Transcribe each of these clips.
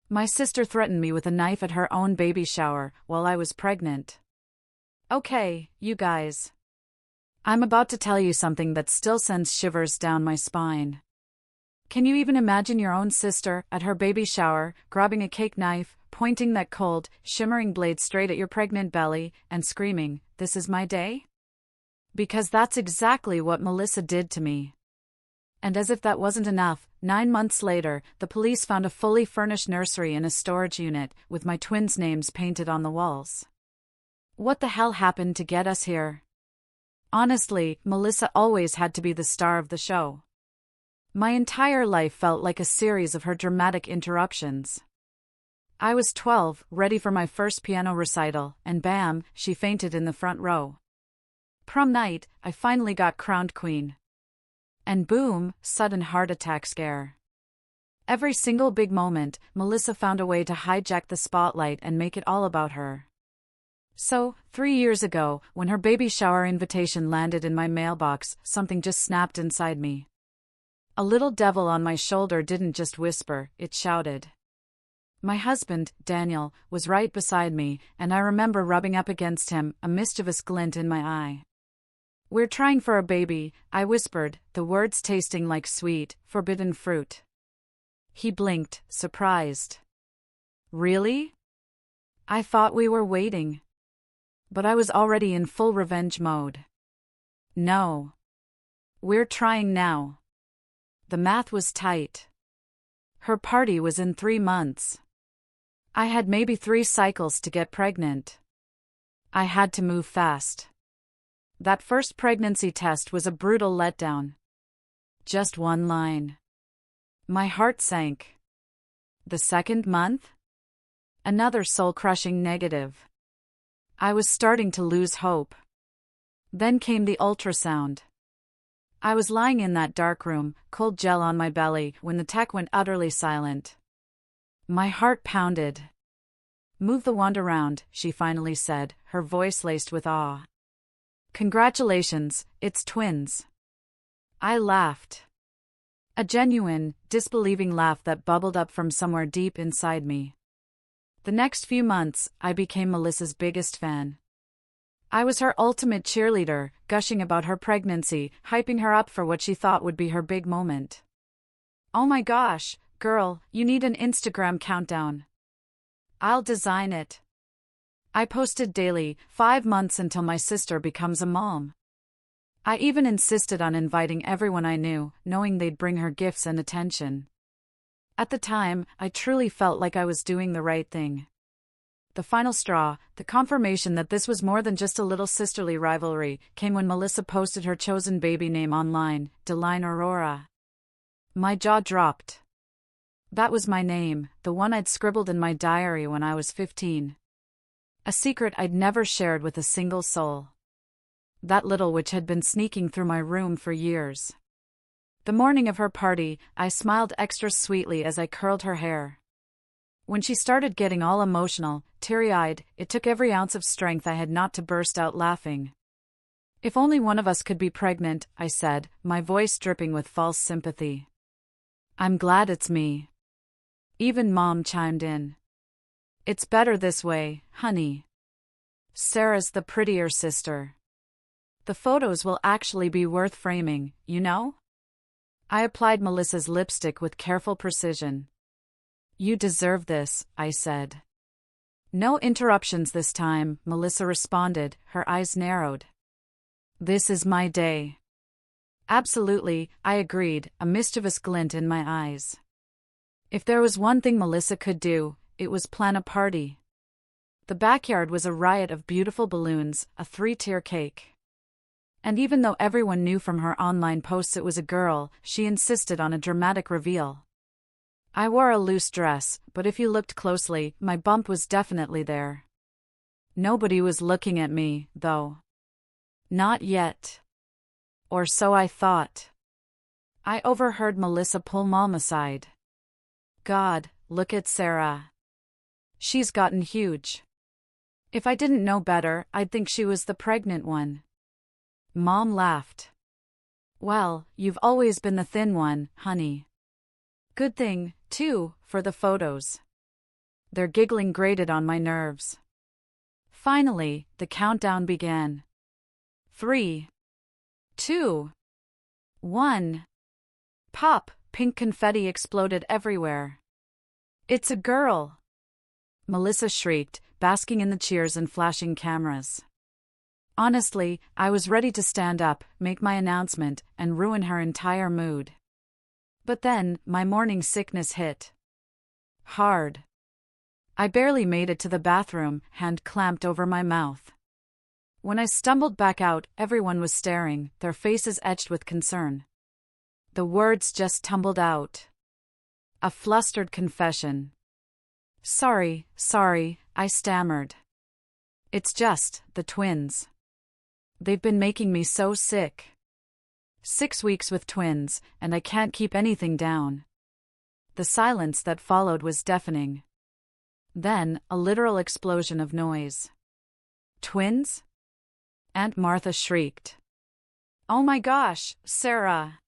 My sister threatened me with a knife at her own baby shower while I was pregnant. Okay, you guys. I'm about to tell you something that still sends shivers down my spine. Can you even imagine your own sister, at her baby shower, grabbing a cake knife, pointing that cold, shimmering blade straight at your pregnant belly, and screaming, "This is my day?" Because that's exactly what Melissa did to me. And as if that wasn't enough, 9 months later, the police found a fully furnished nursery in a storage unit, with my twins' names painted on the walls. What the hell happened to get us here? Honestly, Melissa always had to be the star of the show. My entire life felt like a series of her dramatic interruptions. I was 12, ready for my first piano recital, and bam, she fainted in the front row. Prom night, I finally got crowned queen. And boom, sudden heart attack scare. Every single big moment, Melissa found a way to hijack the spotlight and make it all about her. So, 3 years ago, when her baby shower invitation landed in my mailbox, something just snapped inside me. A little devil on my shoulder didn't just whisper, it shouted. My husband, Daniel, was right beside me, and I remember rubbing up against him, a mischievous glint in my eye. "We're trying for a baby," I whispered, the words tasting like sweet, forbidden fruit. He blinked, surprised. "Really?" I thought we were waiting. But I was already in full revenge mode. "No. We're trying now." The math was tight. Her party was in 3 months. I had maybe 3 cycles to get pregnant. I had to move fast. That first pregnancy test was a brutal letdown. Just 1 line. My heart sank. The second month? Another soul-crushing negative. I was starting to lose hope. Then came the ultrasound. I was lying in that dark room, cold gel on my belly, when the tech went utterly silent. My heart pounded. "Move the wand around," she finally said, her voice laced with awe. "Congratulations, it's twins." I laughed. A genuine, disbelieving laugh that bubbled up from somewhere deep inside me. The next few months, I became Melissa's biggest fan. I was her ultimate cheerleader, gushing about her pregnancy, hyping her up for what she thought would be her big moment. "Oh my gosh, girl, you need an Instagram countdown." "I'll design it." I posted daily, 5 months until my sister becomes a mom. I even insisted on inviting everyone I knew, knowing they'd bring her gifts and attention. At the time, I truly felt like I was doing the right thing. The final straw, the confirmation that this was more than just a little sisterly rivalry, came when Melissa posted her chosen baby name online, Deline Aurora. My jaw dropped. That was my name, the one I'd scribbled in my diary when I was 15. A secret I'd never shared with a single soul. That little witch had been sneaking through my room for years. The morning of her party, I smiled extra sweetly as I curled her hair. When she started getting all emotional, teary-eyed, it took every ounce of strength I had not to burst out laughing. "If only one of us could be pregnant," I said, my voice dripping with false sympathy. "I'm glad it's me." Even Mom chimed in. "It's better this way, honey. Sarah's the prettier sister. The photos will actually be worth framing, you know?" I applied Melissa's lipstick with careful precision. "You deserve this," I said. "No interruptions this time," Melissa responded, her eyes narrowed. "This is my day." "Absolutely," I agreed, a mischievous glint in my eyes. If there was one thing Melissa could do, it was plan a party. The backyard was a riot of beautiful balloons, a 3-tier cake. And even though everyone knew from her online posts it was a girl, she insisted on a dramatic reveal. I wore a loose dress, but if you looked closely, my bump was definitely there. Nobody was looking at me, though. Not yet. Or so I thought. I overheard Melissa pull Mom aside. "God, look at Sarah. She's gotten huge. If I didn't know better, I'd think she was the pregnant one." Mom laughed. "Well, you've always been the thin one, honey. Good thing, too, for the photos." Their giggling grated on my nerves. Finally, the countdown began. 3, 2, 1. Pop! Pink confetti exploded everywhere. "It's a girl!" Melissa shrieked, basking in the cheers and flashing cameras. Honestly, I was ready to stand up, make my announcement, and ruin her entire mood. But then, my morning sickness hit. Hard. I barely made it to the bathroom, hand clamped over my mouth. When I stumbled back out, everyone was staring, their faces etched with concern. The words just tumbled out. A flustered confession. Sorry, I stammered. It's just, the twins. They've been making me so sick. 6 weeks with twins, and I can't keep anything down." The silence that followed was deafening. Then, a literal explosion of noise. "Twins?" Aunt Martha shrieked. "Oh my gosh, Sarah!"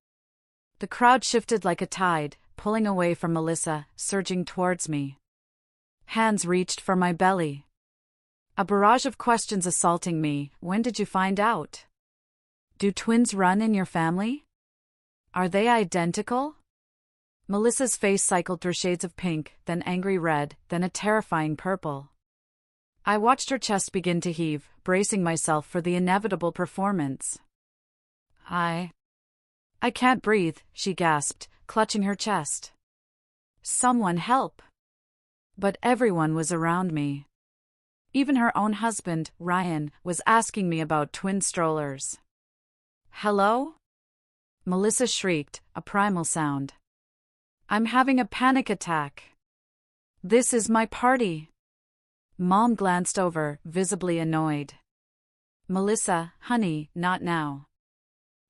The crowd shifted like a tide, pulling away from Melissa, surging towards me. Hands reached for my belly. A barrage of questions assaulting me. When did you find out? Do twins run in your family? Are they identical? Melissa's face cycled through shades of pink, then angry red, then a terrifying purple. I watched her chest begin to heave, bracing myself for the inevitable performance. I can't breathe, she gasped, clutching her chest. Someone help! But everyone was around me. Even her own husband, Ryan, was asking me about twin strollers. Hello? Melissa shrieked, a primal sound. I'm having a panic attack. This is my party. Mom glanced over, visibly annoyed. Melissa, honey, not now.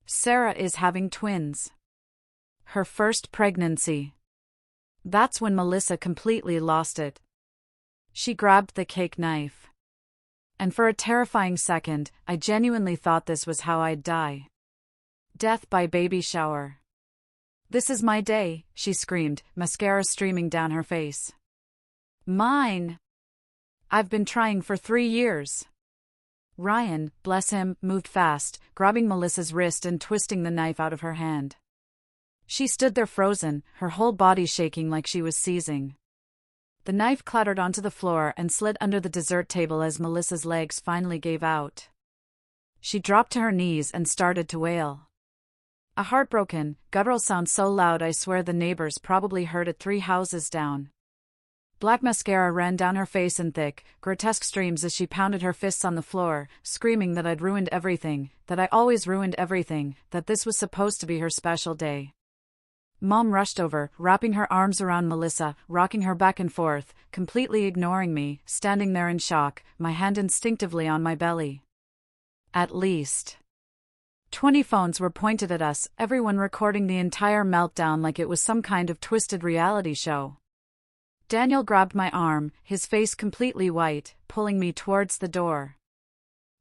Sarah is having twins. Her first pregnancy. That's when Melissa completely lost it. She grabbed the cake knife. And for a terrifying second, I genuinely thought this was how I'd die. Death by baby shower. This is my day, she screamed, mascara streaming down her face. Mine! I've been trying for 3 years. Ryan, bless him, moved fast, grabbing Melissa's wrist and twisting the knife out of her hand. She stood there frozen, her whole body shaking like she was seizing. The knife clattered onto the floor and slid under the dessert table as Melissa's legs finally gave out. She dropped to her knees and started to wail. A heartbroken, guttural sound so loud I swear the neighbors probably heard it 3 houses down. Black mascara ran down her face in thick, grotesque streams as she pounded her fists on the floor, screaming that I'd ruined everything, that I always ruined everything, that this was supposed to be her special day. Mom rushed over, wrapping her arms around Melissa, rocking her back and forth, completely ignoring me, standing there in shock, my hand instinctively on my belly. At least 20 phones were pointed at us, everyone recording the entire meltdown like it was some kind of twisted reality show. Daniel grabbed my arm, his face completely white, pulling me towards the door.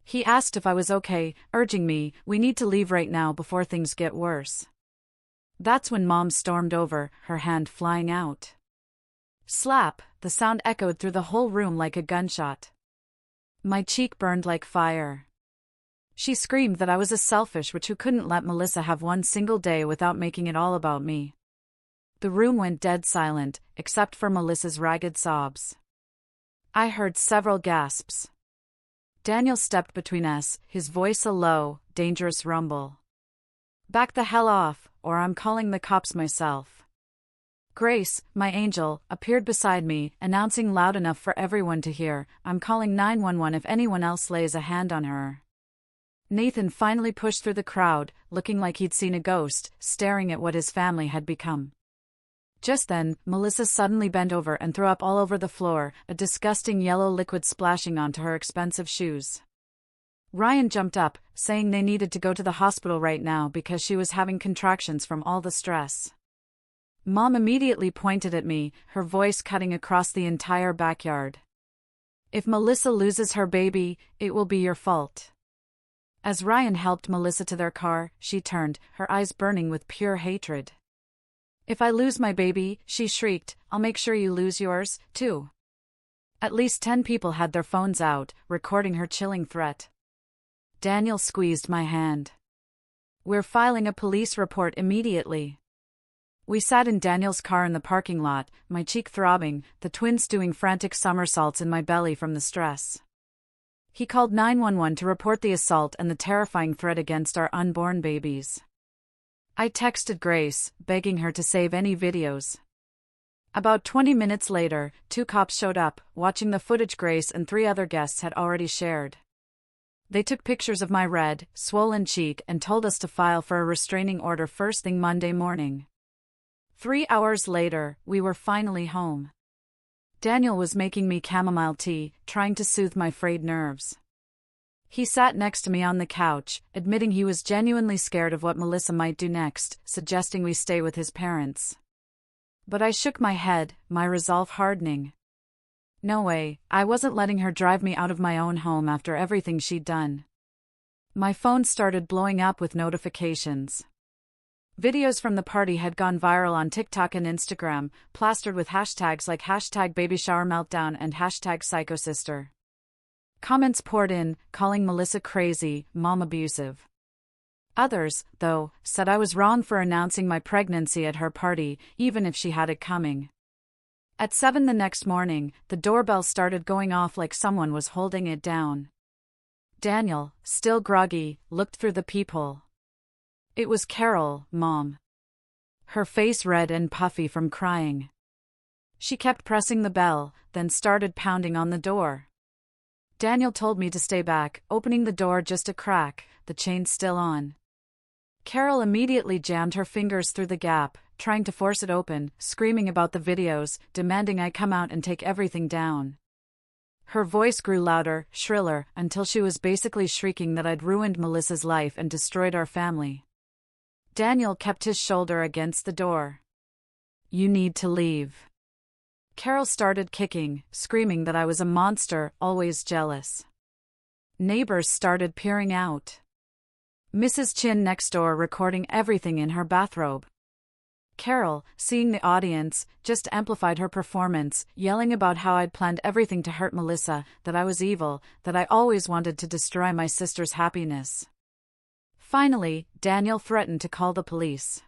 He asked if I was okay, urging me, we need to leave right now before things get worse. That's when Mom stormed over, her hand flying out. Slap, the sound echoed through the whole room like a gunshot. My cheek burned like fire. She screamed that I was a selfish witch who couldn't let Melissa have one single day without making it all about me. The room went dead silent, except for Melissa's ragged sobs. I heard several gasps. Daniel stepped between us, his voice a low, dangerous rumble. Back the hell off, or I'm calling the cops myself. Grace, my angel, appeared beside me, announcing loud enough for everyone to hear, I'm calling 911 if anyone else lays a hand on her. Nathan finally pushed through the crowd, looking like he'd seen a ghost, staring at what his family had become. Just then, Melissa suddenly bent over and threw up all over the floor, a disgusting yellow liquid splashing onto her expensive shoes. Ryan jumped up, saying they needed to go to the hospital right now because she was having contractions from all the stress. Mom immediately pointed at me, her voice cutting across the entire backyard. If Melissa loses her baby, it will be your fault. As Ryan helped Melissa to their car, she turned, her eyes burning with pure hatred. If I lose my baby, she shrieked, I'll make sure you lose yours, too. At least 10 people had their phones out, recording her chilling threat. Daniel squeezed my hand. "We're filing a police report immediately." We sat in Daniel's car in the parking lot, my cheek throbbing, the twins doing frantic somersaults in my belly from the stress. He called 911 to report the assault and the terrifying threat against our unborn babies. I texted Grace, begging her to save any videos. About 20 minutes later, 2 cops showed up, watching the footage Grace and 3 other guests had already shared. They took pictures of my red, swollen cheek and told us to file for a restraining order first thing Monday morning. 3 hours later, we were finally home. Daniel was making me chamomile tea, trying to soothe my frayed nerves. He sat next to me on the couch, admitting he was genuinely scared of what Melissa might do next, suggesting we stay with his parents. But I shook my head, my resolve hardening. No way, I wasn't letting her drive me out of my own home after everything she'd done. My phone started blowing up with notifications. Videos from the party had gone viral on TikTok and Instagram, plastered with hashtags like #BabyShowerMeltdown and #PsychoSister. Comments poured in, calling Melissa crazy, mom abusive. Others, though, said I was wrong for announcing my pregnancy at her party, even if she had it coming. At 7 the next morning, the doorbell started going off like someone was holding it down. Daniel, still groggy, looked through the peephole. It was Carol, Mom. Her face red and puffy from crying. She kept pressing the bell, then started pounding on the door. Daniel told me to stay back, opening the door just a crack, the chain still on. Carol immediately jammed her fingers through the gap, trying to force it open, screaming about the videos, demanding I come out and take everything down. Her voice grew louder, shriller, until she was basically shrieking that I'd ruined Melissa's life and destroyed our family. Daniel kept his shoulder against the door. "You need to leave." Carol started kicking, screaming that I was a monster, always jealous. Neighbors started peering out. Mrs. Chin next door recording everything in her bathrobe. Carol, seeing the audience, just amplified her performance, yelling about how I'd planned everything to hurt Melissa, that I was evil, that I always wanted to destroy my sister's happiness. Finally, Daniel threatened to call the police.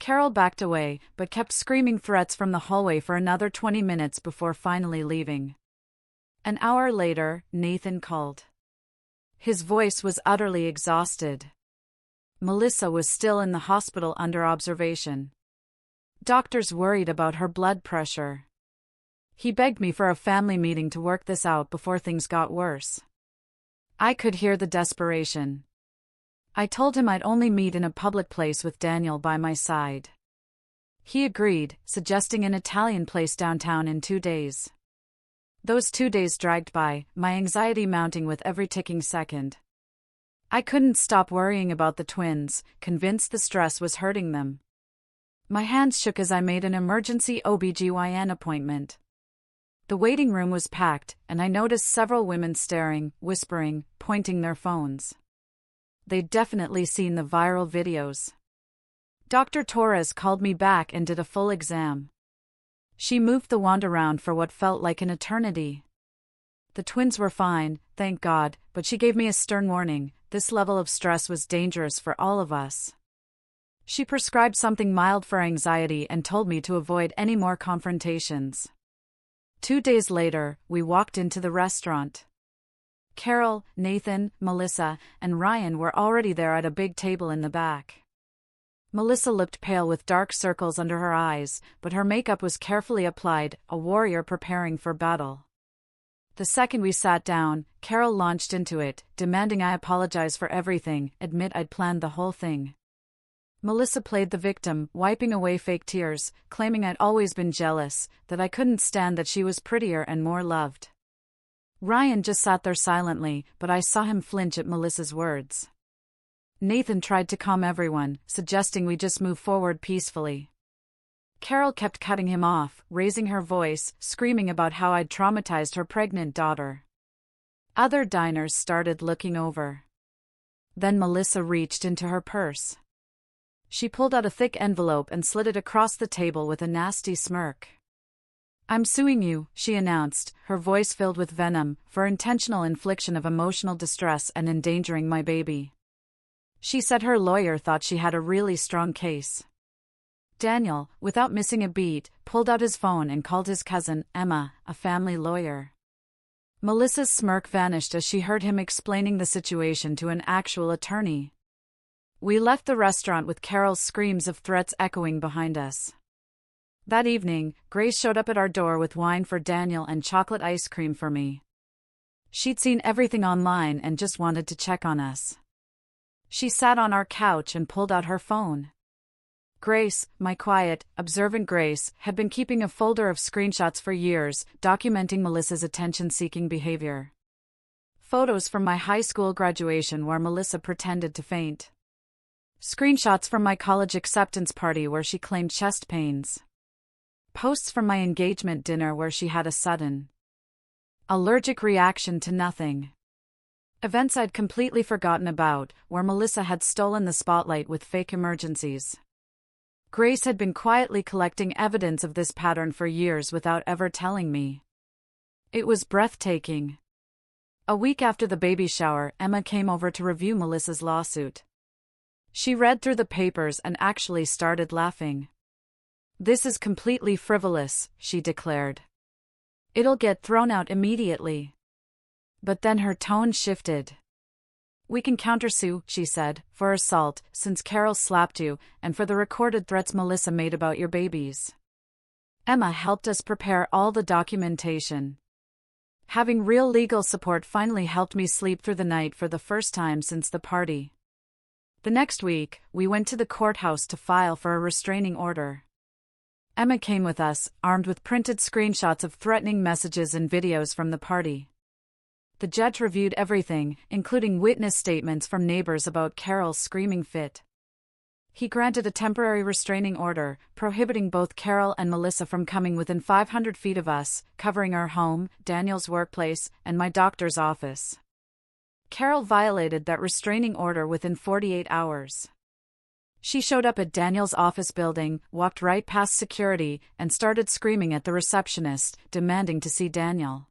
Carol backed away, but kept screaming threats from the hallway for another 20 minutes before finally leaving. An hour later, Nathan called. His voice was utterly exhausted. Melissa was still in the hospital under observation. Doctors worried about her blood pressure. He begged me for a family meeting to work this out before things got worse. I could hear the desperation. I told him I'd only meet in a public place with Daniel by my side. He agreed, suggesting an Italian place downtown in 2 days. Those 2 days dragged by, my anxiety mounting with every ticking second. I couldn't stop worrying about the twins, convinced the stress was hurting them. My hands shook as I made an emergency OB/GYN appointment. The waiting room was packed, and I noticed several women staring, whispering, pointing their phones. They'd definitely seen the viral videos. Dr. Torres called me back and did a full exam. She moved the wand around for what felt like an eternity. The twins were fine, thank God, but she gave me a stern warning: this level of stress was dangerous for all of us. She prescribed something mild for anxiety and told me to avoid any more confrontations. 2 days later, we walked into the restaurant. Carol, Nathan, Melissa, and Ryan were already there at a big table in the back. Melissa looked pale with dark circles under her eyes, but her makeup was carefully applied, a warrior preparing for battle. The second we sat down, Carol launched into it, demanding I apologize for everything, admit I'd planned the whole thing. Melissa played the victim, wiping away fake tears, claiming I'd always been jealous, that I couldn't stand that she was prettier and more loved. Ryan just sat there silently, but I saw him flinch at Melissa's words. Nathan tried to calm everyone, suggesting we just move forward peacefully. Carol kept cutting him off, raising her voice, screaming about how I'd traumatized her pregnant daughter. Other diners started looking over. Then Melissa reached into her purse. She pulled out a thick envelope and slid it across the table with a nasty smirk. I'm suing you, she announced, her voice filled with venom, for intentional infliction of emotional distress and endangering my baby. She said her lawyer thought she had a really strong case. Daniel, without missing a beat, pulled out his phone and called his cousin, Emma, a family lawyer. Melissa's smirk vanished as she heard him explaining the situation to an actual attorney. We left the restaurant with Carol's screams of threats echoing behind us. That evening, Grace showed up at our door with wine for Daniel and chocolate ice cream for me. She'd seen everything online and just wanted to check on us. She sat on our couch and pulled out her phone. Grace, my quiet, observant Grace, had been keeping a folder of screenshots for years, documenting Melissa's attention-seeking behavior. Photos from my high school graduation where Melissa pretended to faint. Screenshots from my college acceptance party where she claimed chest pains. Posts from my engagement dinner where she had a sudden allergic reaction to nothing. Events I'd completely forgotten about, where Melissa had stolen the spotlight with fake emergencies. Grace had been quietly collecting evidence of this pattern for years without ever telling me. It was breathtaking. A week after the baby shower, Emma came over to review Melissa's lawsuit. She read through the papers and actually started laughing. "This is completely frivolous," she declared. "It'll get thrown out immediately." But then her tone shifted. "We can countersue," she said, "for assault, since Carol slapped you, and for the recorded threats Melissa made about your babies." Emma helped us prepare all the documentation. Having real legal support finally helped me sleep through the night for the first time since the party. The next week, we went to the courthouse to file for a restraining order. Emma came with us, armed with printed screenshots of threatening messages and videos from the party. The judge reviewed everything, including witness statements from neighbors about Carol's screaming fit. He granted a temporary restraining order, prohibiting both Carol and Melissa from coming within 500 feet of us, covering our home, Daniel's workplace, and my doctor's office. Carol violated that restraining order within 48 hours. She showed up at Daniel's office building, walked right past security, and started screaming at the receptionist, demanding to see Daniel.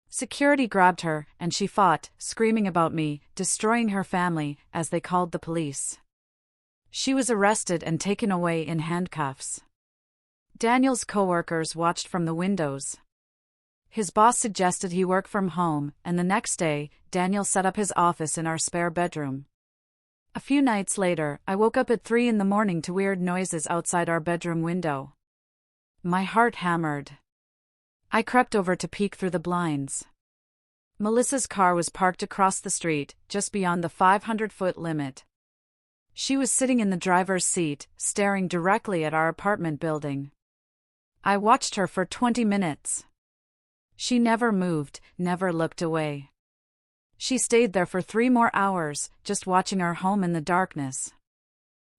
Security grabbed her, and she fought, screaming about me, destroying her family, as they called the police. She was arrested and taken away in handcuffs. Daniel's coworkers watched from the windows. His boss suggested he work from home, and the next day, Daniel set up his office in our spare bedroom. A few nights later, I woke up at 3 a.m. to weird noises outside our bedroom window. My heart hammered. I crept over to peek through the blinds. Melissa's car was parked across the street, just beyond the 500-foot limit. She was sitting in the driver's seat, staring directly at our apartment building. I watched her for 20 minutes. She never moved, never looked away. She stayed there for 3 more hours, just watching our home in the darkness.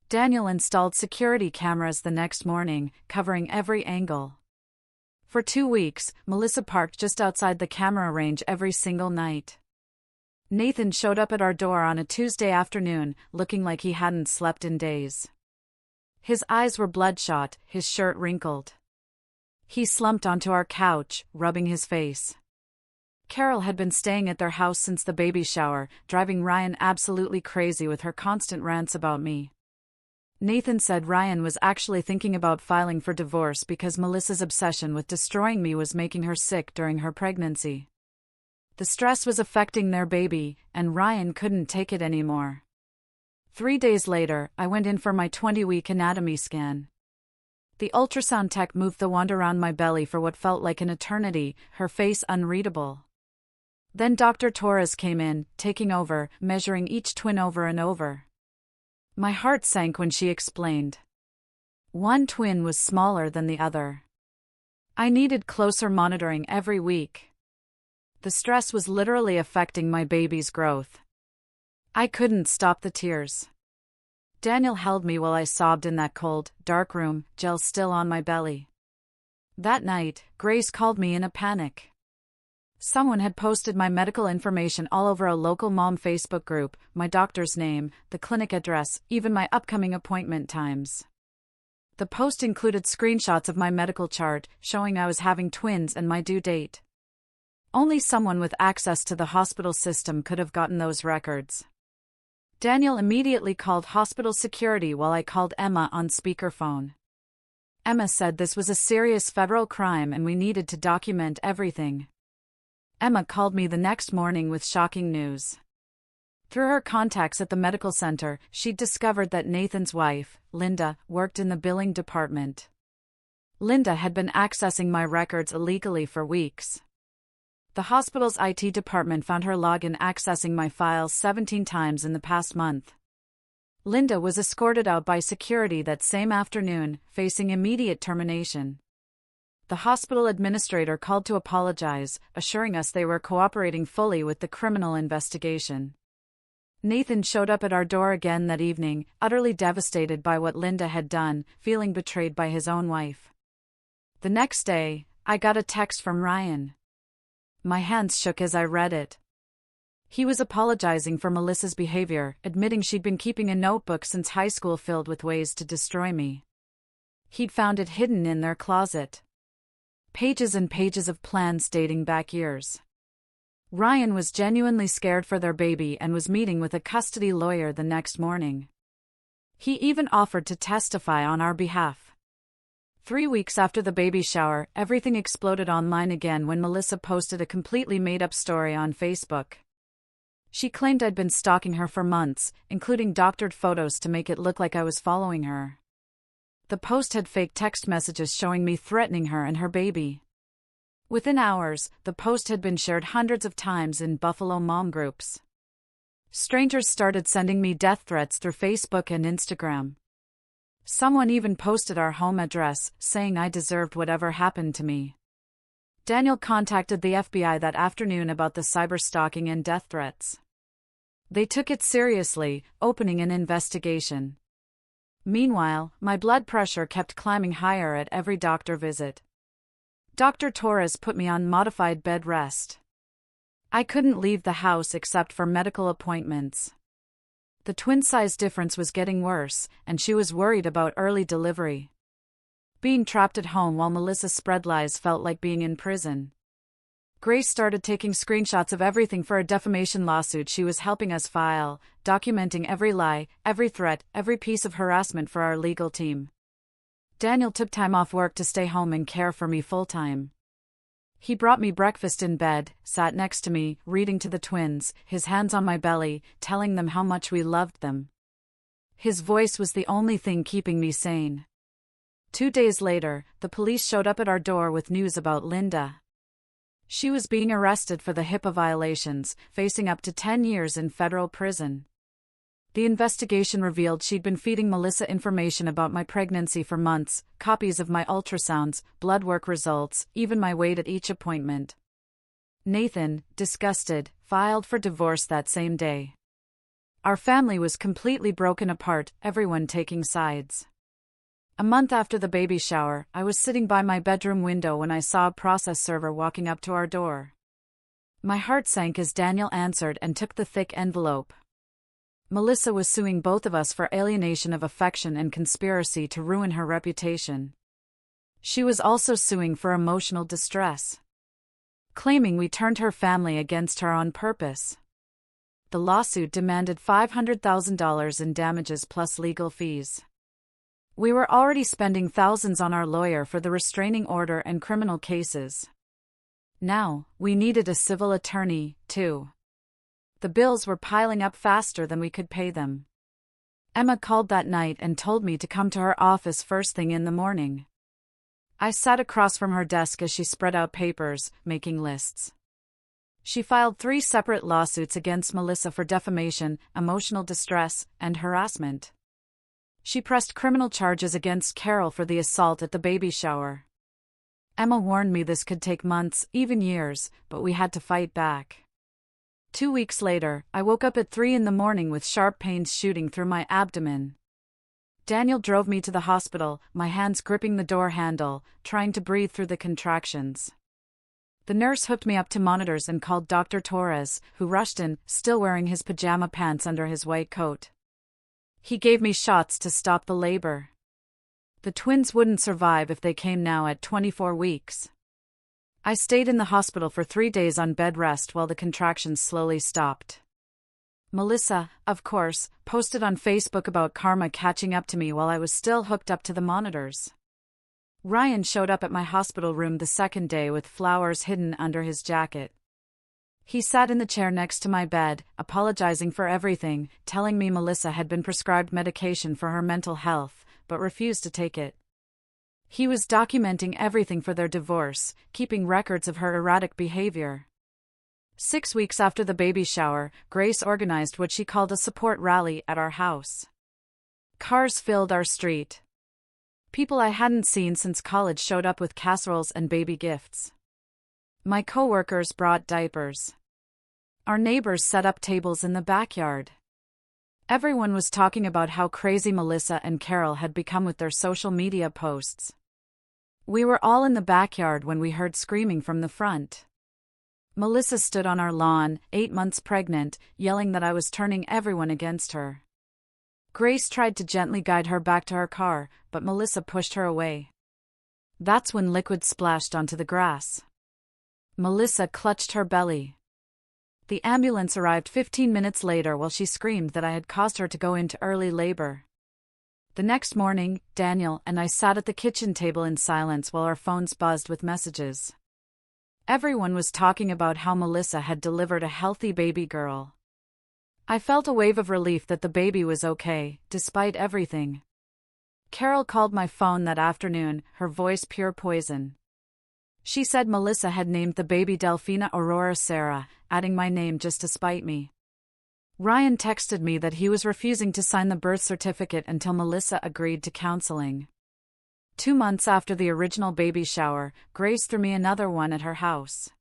Daniel installed security cameras the next morning, covering every angle. For 2 weeks, Melissa parked just outside the camera range every single night. Nathan showed up at our door on a Tuesday afternoon, looking like he hadn't slept in days. His eyes were bloodshot, his shirt wrinkled. He slumped onto our couch, rubbing his face. Carol had been staying at their house since the baby shower, driving Ryan absolutely crazy with her constant rants about me. Nathan said Ryan was actually thinking about filing for divorce because Melissa's obsession with destroying me was making her sick during her pregnancy. The stress was affecting their baby, and Ryan couldn't take it anymore. 3 days later, I went in for my 20-week anatomy scan. The ultrasound tech moved the wand around my belly for what felt like an eternity, her face unreadable. Then Dr. Torres came in, taking over, measuring each twin over and over. My heart sank when she explained. One twin was smaller than the other. I needed closer monitoring every week. The stress was literally affecting my baby's growth. I couldn't stop the tears. Daniel held me while I sobbed in that cold, dark room, gel still on my belly. That night, Grace called me in a panic. Someone had posted my medical information all over a local mom Facebook group, my doctor's name, the clinic address, even my upcoming appointment times. The post included screenshots of my medical chart, showing I was having twins and my due date. Only someone with access to the hospital system could have gotten those records. Daniel immediately called hospital security while I called Emma on speakerphone. Emma said this was a serious federal crime and we needed to document everything. Emma called me the next morning with shocking news. Through her contacts at the medical center, she'd discovered that Nathan's wife, Linda, worked in the billing department. Linda had been accessing my records illegally for weeks. The hospital's IT department found her login accessing my files 17 times in the past month. Linda was escorted out by security that same afternoon, facing immediate termination. The hospital administrator called to apologize, assuring us they were cooperating fully with the criminal investigation. Nathan showed up at our door again that evening, utterly devastated by what Linda had done, feeling betrayed by his own wife. The next day, I got a text from Ryan. My hands shook as I read it. He was apologizing for Melissa's behavior, admitting she'd been keeping a notebook since high school filled with ways to destroy me. He'd found it hidden in their closet. Pages and pages of plans dating back years. Ryan was genuinely scared for their baby and was meeting with a custody lawyer the next morning. He even offered to testify on our behalf. 3 weeks after the baby shower, everything exploded online again when Melissa posted a completely made-up story on Facebook. She claimed I'd been stalking her for months, including doctored photos to make it look like I was following her. The post had fake text messages showing me threatening her and her baby. Within hours, the post had been shared hundreds of times in Buffalo mom groups. Strangers started sending me death threats through Facebook and Instagram. Someone even posted our home address, saying I deserved whatever happened to me. Daniel contacted the FBI that afternoon about the cyberstalking and death threats. They took it seriously, opening an investigation. Meanwhile, my blood pressure kept climbing higher at every doctor visit. Dr. Torres put me on modified bed rest. I couldn't leave the house except for medical appointments. The twin size difference was getting worse, and she was worried about early delivery. Being trapped at home while Melissa spread lies felt like being in prison. Grace started taking screenshots of everything for a defamation lawsuit she was helping us file, documenting every lie, every threat, every piece of harassment for our legal team. Daniel took time off work to stay home and care for me full-time. He brought me breakfast in bed, sat next to me, reading to the twins, his hands on my belly, telling them how much we loved them. His voice was the only thing keeping me sane. 2 days later, the police showed up at our door with news about Linda. She was being arrested for the HIPAA violations, facing up to 10 years in federal prison. The investigation revealed she'd been feeding Melissa information about my pregnancy for months, copies of my ultrasounds, blood work results, even my weight at each appointment. Nathan, disgusted, filed for divorce that same day. Our family was completely broken apart, everyone taking sides. A month after the baby shower, I was sitting by my bedroom window when I saw a process server walking up to our door. My heart sank as Daniel answered and took the thick envelope. Melissa was suing both of us for alienation of affection and conspiracy to ruin her reputation. She was also suing for emotional distress, claiming we turned her family against her on purpose. The lawsuit demanded $500,000 in damages plus legal fees. We were already spending thousands on our lawyer for the restraining order and criminal cases. Now, we needed a civil attorney, too. The bills were piling up faster than we could pay them. Emma called that night and told me to come to her office first thing in the morning. I sat across from her desk as she spread out papers, making lists. She filed 3 separate lawsuits against Melissa for defamation, emotional distress, and harassment. She pressed criminal charges against Carol for the assault at the baby shower. Emma warned me this could take months, even years, but we had to fight back. 2 weeks later, I woke up at 3 a.m. with sharp pains shooting through my abdomen. Daniel drove me to the hospital, my hands gripping the door handle, trying to breathe through the contractions. The nurse hooked me up to monitors and called Dr. Torres, who rushed in, still wearing his pajama pants under his white coat. He gave me shots to stop the labor. The twins wouldn't survive if they came now at 24 weeks. I stayed in the hospital for 3 days on bed rest while the contractions slowly stopped. Melissa, of course, posted on Facebook about karma catching up to me while I was still hooked up to the monitors. Ryan showed up at my hospital room the second day with flowers hidden under his jacket. He sat in the chair next to my bed, apologizing for everything, telling me Melissa had been prescribed medication for her mental health, but refused to take it. He was documenting everything for their divorce, keeping records of her erratic behavior. 6 weeks after the baby shower, Grace organized what she called a support rally at our house. Cars filled our street. People I hadn't seen since college showed up with casseroles and baby gifts. My coworkers brought diapers. Our neighbors set up tables in the backyard. Everyone was talking about how crazy Melissa and Carol had become with their social media posts. We were all in the backyard when we heard screaming from the front. Melissa stood on our lawn, 8 months pregnant, yelling that I was turning everyone against her. Grace tried to gently guide her back to her car, but Melissa pushed her away. That's when liquid splashed onto the grass. Melissa clutched her belly. The ambulance arrived 15 minutes later while she screamed that I had caused her to go into early labor. The next morning, Daniel and I sat at the kitchen table in silence while our phones buzzed with messages. Everyone was talking about how Melissa had delivered a healthy baby girl. I felt a wave of relief that the baby was okay, despite everything. Carol called my phone that afternoon, her voice pure poison. She said Melissa had named the baby Delphina Aurora Sarah, adding my name just to spite me. Ryan texted me that he was refusing to sign the birth certificate until Melissa agreed to counseling. 2 months after the original baby shower, Grace threw me another one at her house.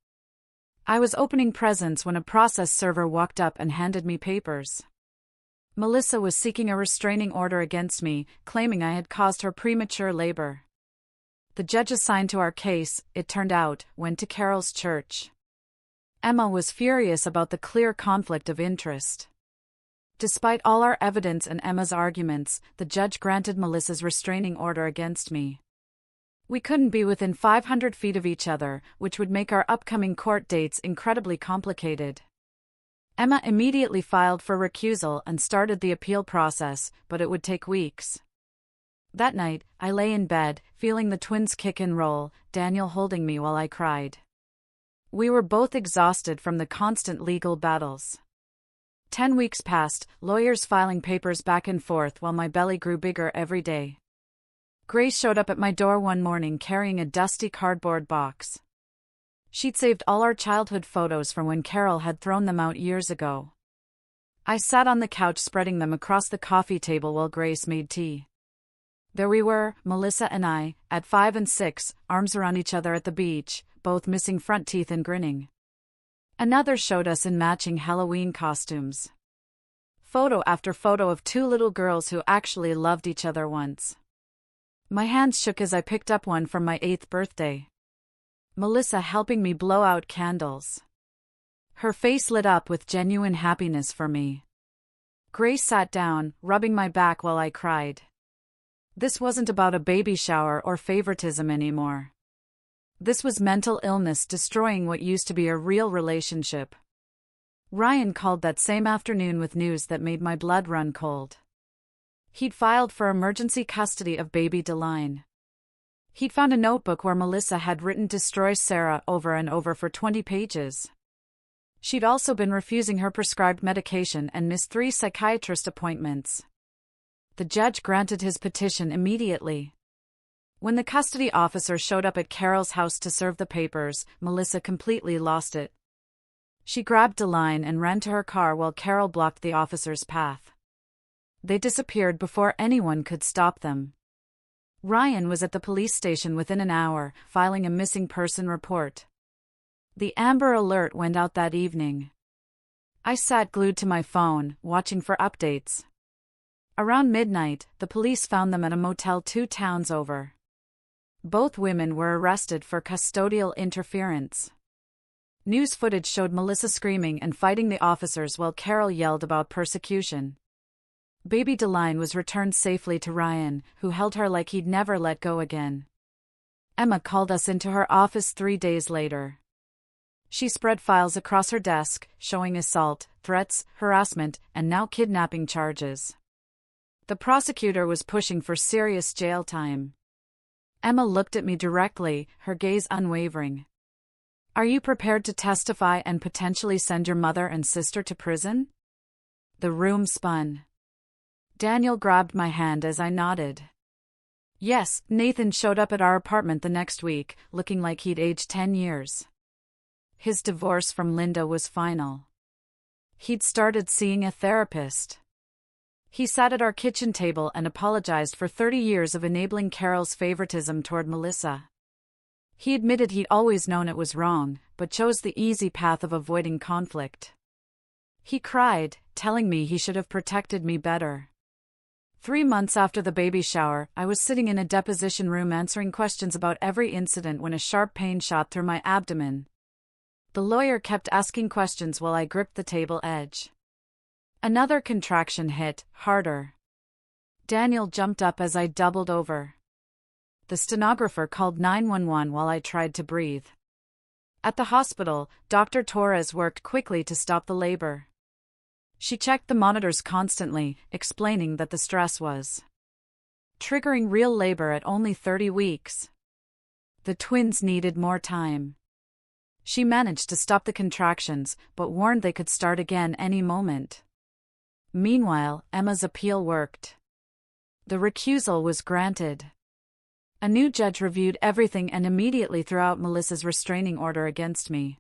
I was opening presents when a process server walked up and handed me papers. Melissa was seeking a restraining order against me, claiming I had caused her premature labor. The judge assigned to our case, it turned out, went to Carol's church. Emma was furious about the clear conflict of interest. Despite all our evidence and Emma's arguments, the judge granted Melissa's restraining order against me. We couldn't be within 500 feet of each other, which would make our upcoming court dates incredibly complicated. Emma immediately filed for recusal and started the appeal process, but it would take weeks. That night, I lay in bed, feeling the twins kick and roll, Daniel holding me while I cried. We were both exhausted from the constant legal battles. 10 weeks passed, lawyers filing papers back and forth while my belly grew bigger every day. Grace showed up at my door one morning carrying a dusty cardboard box. She'd saved all our childhood photos from when Carol had thrown them out years ago. I sat on the couch spreading them across the coffee table while Grace made tea. There we were, Melissa and I, at 5 and 6, arms around each other at the beach, both missing front teeth and grinning. Another showed us in matching Halloween costumes. Photo after photo of 2 little girls who actually loved each other once. My hands shook as I picked up one from my 8th birthday. Melissa helping me blow out candles. Her face lit up with genuine happiness for me. Grace sat down, rubbing my back while I cried. This wasn't about a baby shower or favoritism anymore. This was mental illness destroying what used to be a real relationship. Ryan called that same afternoon with news that made my blood run cold. He'd filed for emergency custody of baby Deline. He'd found a notebook where Melissa had written "Destroy Sarah" over and over for 20 pages. She'd also been refusing her prescribed medication and missed 3 psychiatrist appointments. The judge granted his petition immediately. When the custody officer showed up at Carol's house to serve the papers, Melissa completely lost it. She grabbed Deline and ran to her car while Carol blocked the officer's path. They disappeared before anyone could stop them. Ryan was at the police station within an hour, filing a missing person report. The Amber Alert went out that evening. I sat glued to my phone, watching for updates. Around midnight, the police found them at a motel 2 towns over. Both women were arrested for custodial interference. News footage showed Melissa screaming and fighting the officers while Carol yelled about persecution. Baby Deline was returned safely to Ryan, who held her like he'd never let go again. Emma called us into her office 3 days later. She spread files across her desk, showing assault, threats, harassment, and now kidnapping charges. The prosecutor was pushing for serious jail time. Emma looked at me directly, her gaze unwavering. "Are you prepared to testify and potentially send your mother and sister to prison?" The room spun. Daniel grabbed my hand as I nodded. Yes, Nathan showed up at our apartment the next week, looking like he'd aged 10 years. His divorce from Linda was final. He'd started seeing a therapist. He sat at our kitchen table and apologized for 30 years of enabling Carol's favoritism toward Melissa. He admitted he'd always known it was wrong, but chose the easy path of avoiding conflict. He cried, telling me he should have protected me better. 3 months after the baby shower, I was sitting in a deposition room answering questions about every incident when a sharp pain shot through my abdomen. The lawyer kept asking questions while I gripped the table edge. Another contraction hit, harder. Daniel jumped up as I doubled over. The stenographer called 911 while I tried to breathe. At the hospital, Dr. Torres worked quickly to stop the labor. She checked the monitors constantly, explaining that the stress was triggering real labor at only 30 weeks. The twins needed more time. She managed to stop the contractions, but warned they could start again any moment. Meanwhile, Emma's appeal worked. The recusal was granted. A new judge reviewed everything and immediately threw out Melissa's restraining order against me.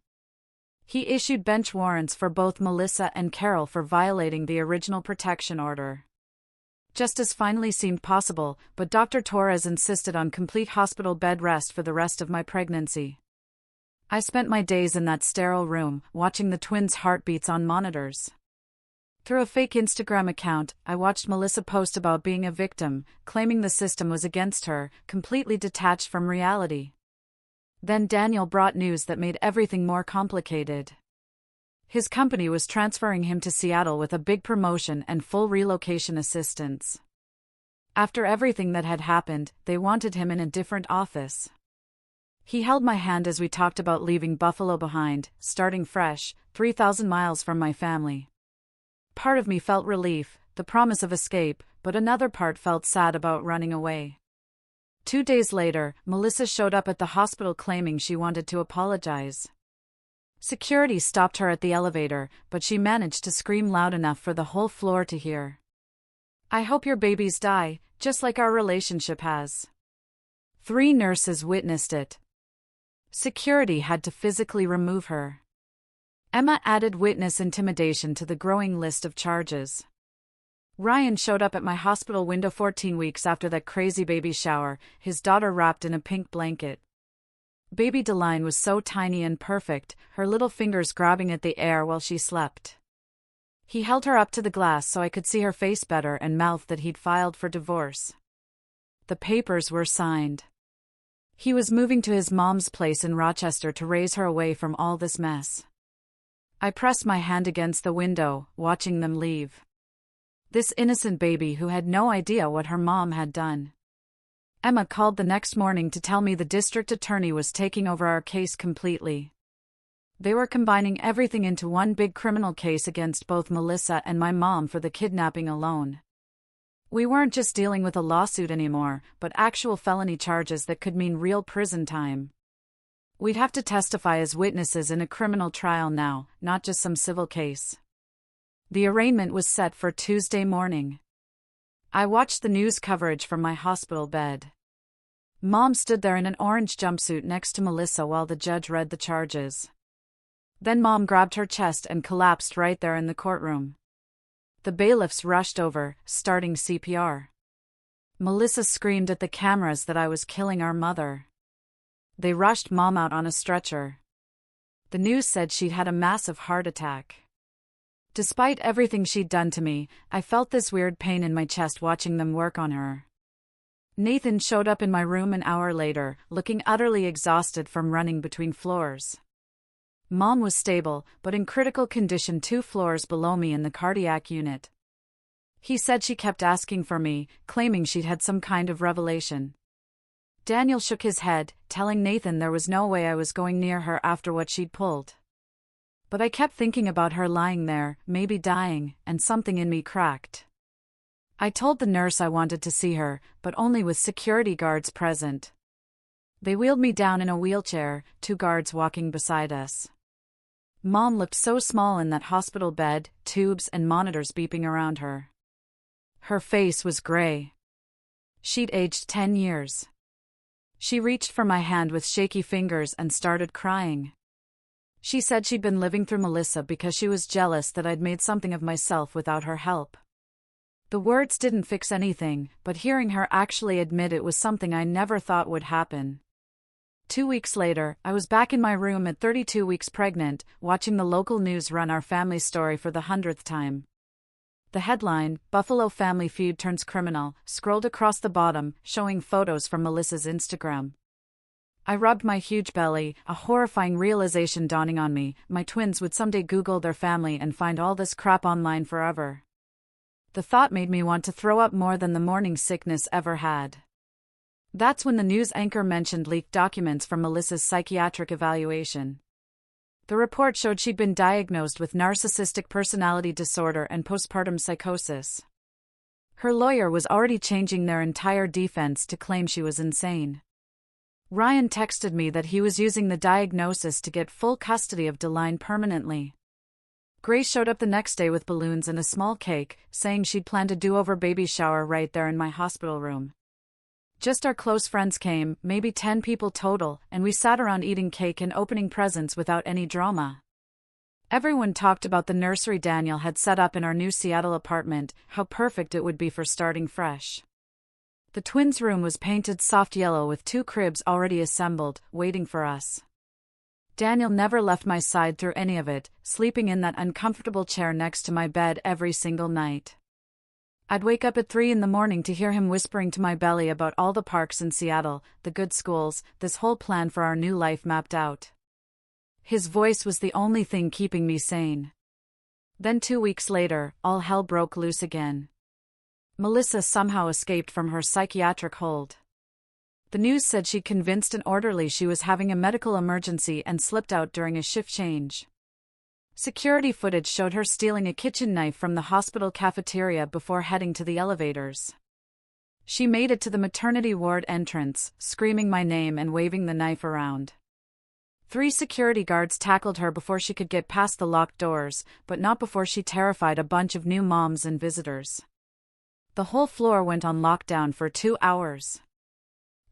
He issued bench warrants for both Melissa and Carol for violating the original protection order. Justice finally seemed possible, but Dr. Torres insisted on complete hospital bed rest for the rest of my pregnancy. I spent my days in that sterile room, watching the twins' heartbeats on monitors. Through a fake Instagram account, I watched Melissa post about being a victim, claiming the system was against her, completely detached from reality. Then Daniel brought news that made everything more complicated. His company was transferring him to Seattle with a big promotion and full relocation assistance. After everything that had happened, they wanted him in a different office. He held my hand as we talked about leaving Buffalo behind, starting fresh, 3,000 miles from my family. Part of me felt relief, the promise of escape, but another part felt sad about running away. 2 days later, Melissa showed up at the hospital claiming she wanted to apologize. Security stopped her at the elevator, but she managed to scream loud enough for the whole floor to hear. "I hope your babies die, just like our relationship has." 3 nurses witnessed it. Security had to physically remove her. Emma added witness intimidation to the growing list of charges. Ryan showed up at my hospital window 14 weeks after that crazy baby shower, his daughter wrapped in a pink blanket. Baby Deline was so tiny and perfect, her little fingers grabbing at the air while she slept. He held her up to the glass so I could see her face better and mouthed that he'd filed for divorce. The papers were signed. He was moving to his mom's place in Rochester to raise her away from all this mess. I pressed my hand against the window, watching them leave. This innocent baby who had no idea what her mom had done. Emma called the next morning to tell me the district attorney was taking over our case completely. They were combining everything into one big criminal case against both Melissa and my mom for the kidnapping alone. We weren't just dealing with a lawsuit anymore, but actual felony charges that could mean real prison time. We'd have to testify as witnesses in a criminal trial now, not just some civil case. The arraignment was set for Tuesday morning. I watched the news coverage from my hospital bed. Mom stood there in an orange jumpsuit next to Melissa while the judge read the charges. Then Mom grabbed her chest and collapsed right there in the courtroom. The bailiffs rushed over, starting CPR. Melissa screamed at the cameras that I was killing our mother. They rushed Mom out on a stretcher. The news said she'd had a massive heart attack. Despite everything she'd done to me, I felt this weird pain in my chest watching them work on her. Nathan showed up in my room an hour later, looking utterly exhausted from running between floors. Mom was stable, but in critical condition 2 floors below me in the cardiac unit. He said she kept asking for me, claiming she'd had some kind of revelation. Daniel shook his head, telling Nathan there was no way I was going near her after what she'd pulled. But I kept thinking about her lying there, maybe dying, and something in me cracked. I told the nurse I wanted to see her, but only with security guards present. They wheeled me down in a wheelchair, 2 guards walking beside us. Mom looked so small in that hospital bed, tubes and monitors beeping around her. Her face was gray. She'd aged 10 years. She reached for my hand with shaky fingers and started crying. She said she'd been living through Melissa because she was jealous that I'd made something of myself without her help. The words didn't fix anything, but hearing her actually admit it was something I never thought would happen. 2 weeks later, I was back in my room at 32 weeks pregnant, watching the local news run our family story for the 100th time. The headline, "Buffalo Family Feud Turns Criminal," scrolled across the bottom, showing photos from Melissa's Instagram. I rubbed my huge belly, a horrifying realization dawning on me: my twins would someday Google their family and find all this crap online forever. The thought made me want to throw up more than the morning sickness ever had. That's when the news anchor mentioned leaked documents from Melissa's psychiatric evaluation. The report showed she'd been diagnosed with narcissistic personality disorder and postpartum psychosis. Her lawyer was already changing their entire defense to claim she was insane. Ryan texted me that he was using the diagnosis to get full custody of Deline permanently. Grace showed up the next day with balloons and a small cake, saying she'd planned a do-over baby shower right there in my hospital room. Just our close friends came, maybe 10 people total, and we sat around eating cake and opening presents without any drama. Everyone talked about the nursery Daniel had set up in our new Seattle apartment, how perfect it would be for starting fresh. The twins' room was painted soft yellow with 2 cribs already assembled, waiting for us. Daniel never left my side through any of it, sleeping in that uncomfortable chair next to my bed every single night. I'd wake up at 3 in the morning to hear him whispering to my belly about all the parks in Seattle, the good schools, this whole plan for our new life mapped out. His voice was the only thing keeping me sane. Then 2 weeks later, all hell broke loose again. Melissa somehow escaped from her psychiatric hold. The news said she'd convinced an orderly she was having a medical emergency and slipped out during a shift change. Security footage showed her stealing a kitchen knife from the hospital cafeteria before heading to the elevators. She made it to the maternity ward entrance, screaming my name and waving the knife around. 3 security guards tackled her before she could get past the locked doors, but not before she terrified a bunch of new moms and visitors. The whole floor went on lockdown for 2 hours.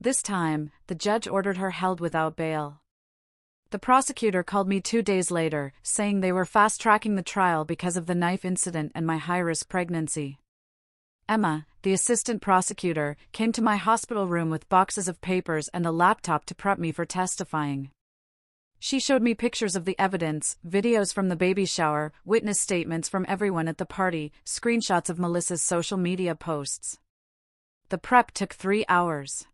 This time, the judge ordered her held without bail. The prosecutor called me 2 days later, saying they were fast-tracking the trial because of the knife incident and my high-risk pregnancy. Emma, the assistant prosecutor, came to my hospital room with boxes of papers and a laptop to prep me for testifying. She showed me pictures of the evidence, videos from the baby shower, witness statements from everyone at the party, screenshots of Melissa's social media posts. The prep took 3 hours.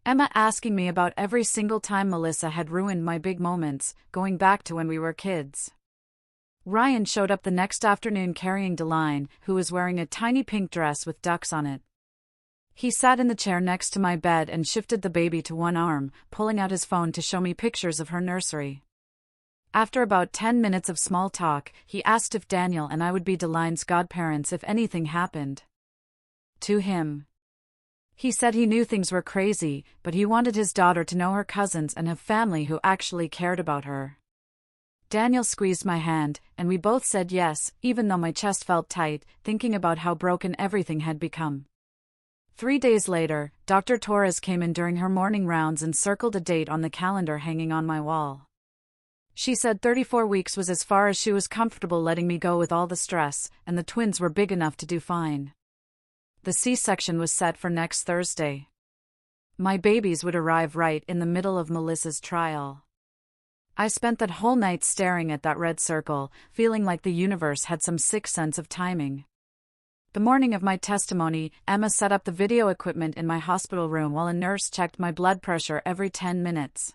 Emma asking me about every single time Melissa had ruined my big moments, going back to when we were kids. Ryan showed up the next afternoon carrying Deline, who was wearing a tiny pink dress with ducks on it. He sat in the chair next to my bed and shifted the baby to one arm, pulling out his phone to show me pictures of her nursery. After about 10 minutes of small talk, he asked if Daniel and I would be Deline's godparents if anything happened to him. He said he knew things were crazy, but he wanted his daughter to know her cousins and have family who actually cared about her. Daniel squeezed my hand, and we both said yes, even though my chest felt tight, thinking about how broken everything had become. 3 days later, Dr. Torres came in during her morning rounds and circled a date on the calendar hanging on my wall. She said 34 weeks was as far as she was comfortable letting me go with all the stress, and the twins were big enough to do fine. The C-section was set for next Thursday. My babies would arrive right in the middle of Melissa's trial. I spent that whole night staring at that red circle, feeling like the universe had some sick sense of timing. The morning of my testimony, Emma set up the video equipment in my hospital room while a nurse checked my blood pressure every 10 minutes.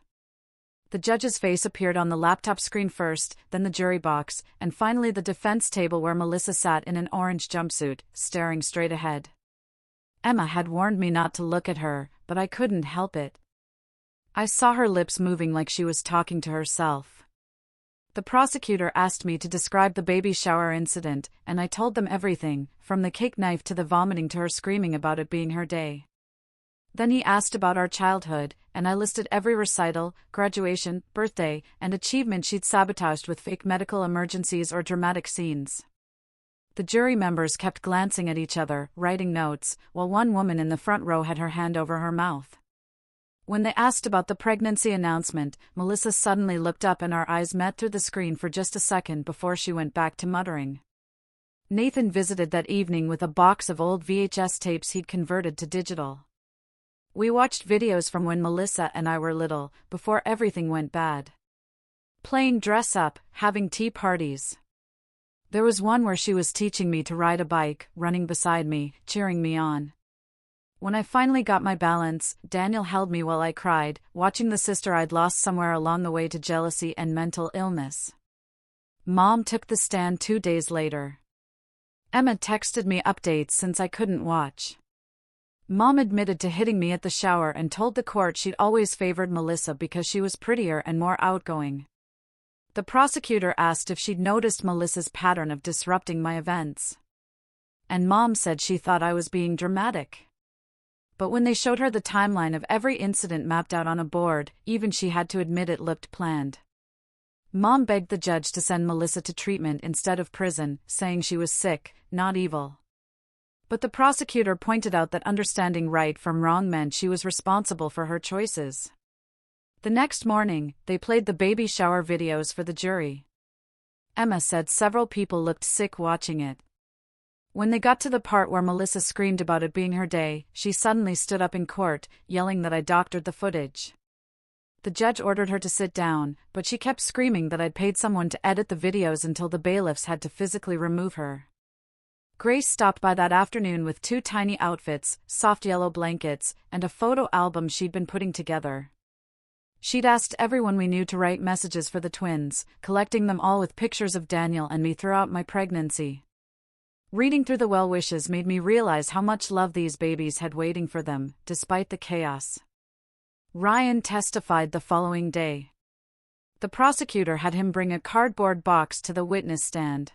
The judge's face appeared on the laptop screen first, then the jury box, and finally the defense table where Melissa sat in an orange jumpsuit, staring straight ahead. Emma had warned me not to look at her, but I couldn't help it. I saw her lips moving like she was talking to herself. The prosecutor asked me to describe the baby shower incident, and I told them everything, from the cake knife to the vomiting to her screaming about it being her day. Then he asked about our childhood, and I listed every recital, graduation, birthday, and achievement she'd sabotaged with fake medical emergencies or dramatic scenes. The jury members kept glancing at each other, writing notes, while one woman in the front row had her hand over her mouth. When they asked about the pregnancy announcement, Melissa suddenly looked up and our eyes met through the screen for just a second before she went back to muttering. Nathan visited that evening with a box of old VHS tapes he'd converted to digital. We watched videos from when Melissa and I were little, before everything went bad. Playing dress up, having tea parties. There was one where she was teaching me to ride a bike, running beside me, cheering me on. When I finally got my balance, Daniel held me while I cried, watching the sister I'd lost somewhere along the way to jealousy and mental illness. Mom took the stand 2 days later. Emma texted me updates since I couldn't watch. Mom admitted to hitting me at the shower and told the court she'd always favored Melissa because she was prettier and more outgoing. The prosecutor asked if she'd noticed Melissa's pattern of disrupting my events. And Mom said she thought I was being dramatic. But when they showed her the timeline of every incident mapped out on a board, even she had to admit it looked planned. Mom begged the judge to send Melissa to treatment instead of prison, saying she was sick, not evil. But the prosecutor pointed out that understanding right from wrong meant she was responsible for her choices. The next morning, they played the baby shower videos for the jury. Emma said several people looked sick watching it. When they got to the part where Melissa screamed about it being her day, she suddenly stood up in court, yelling that I doctored the footage. The judge ordered her to sit down, but she kept screaming that I'd paid someone to edit the videos until the bailiffs had to physically remove her. Grace stopped by that afternoon with 2 tiny outfits, soft yellow blankets, and a photo album she'd been putting together. She'd asked everyone we knew to write messages for the twins, collecting them all with pictures of Daniel and me throughout my pregnancy. Reading through the well wishes made me realize how much love these babies had waiting for them, despite the chaos. Ryan testified the following day. The prosecutor had him bring a cardboard box to the witness stand.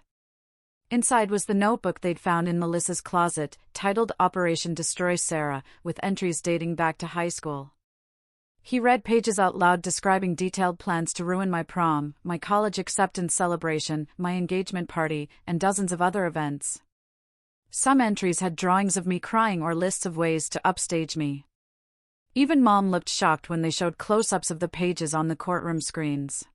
Inside was the notebook they'd found in Melissa's closet, titled Operation Destroy Sarah, with entries dating back to high school. He read pages out loud describing detailed plans to ruin my prom, my college acceptance celebration, my engagement party, and dozens of other events. Some entries had drawings of me crying or lists of ways to upstage me. Even Mom looked shocked when they showed close-ups of the pages on the courtroom screens.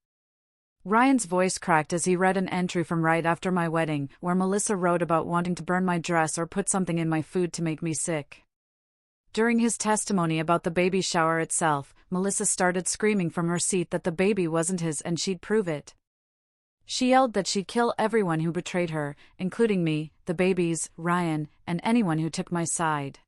Ryan's voice cracked as he read an entry from right after my wedding, where Melissa wrote about wanting to burn my dress or put something in my food to make me sick. During his testimony about the baby shower itself, Melissa started screaming from her seat that the baby wasn't his and she'd prove it. She yelled that she'd kill everyone who betrayed her, including me, the babies, Ryan, and anyone who took my side.